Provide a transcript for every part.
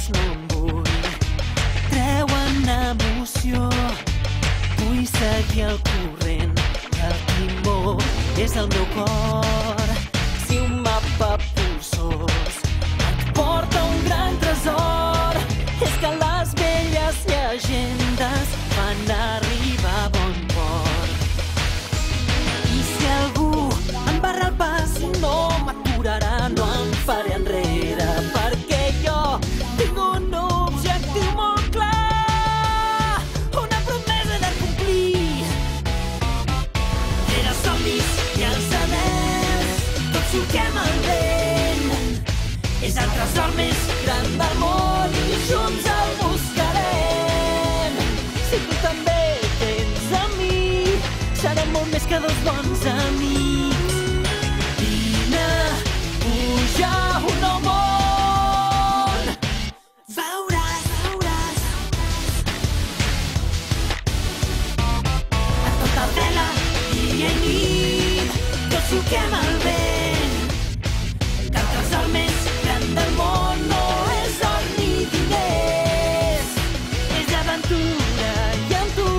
sols no em vull. Treuen emoció, vull seguir el corrent i el timó és el meu cor. Si un mapa polsós et porta un gran tresor, és que les velles llegendes van arribar a bon port. I si algú em barra el pas, no m'aturarà, no em faré enrere, perquè jo tinc un objectiu molt clar, una promesa de complir. Rere somnis i els anhels, tots xoquem el vent. És el tresor més gran del món i junts el buscarem. Si tu també tens a mi, serem molt més que dos bons amics. Vine, puja un nou món. Veuràs, veuràs. A tota vela, dia i nit, tots xoquem el vent. Que el tresor més gran del món no és or ni diners, és aventura i amb tu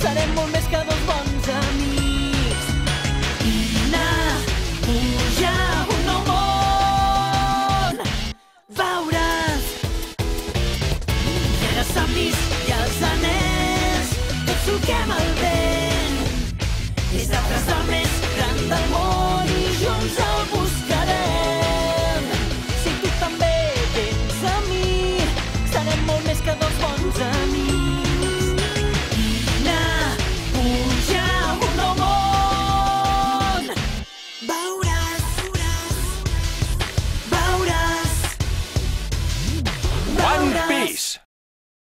serem molt més que dos bons amics. Vine, puja un nou món. Veuràs. Rere somnis i els anhels, tots xoquem el vent. És el tresor més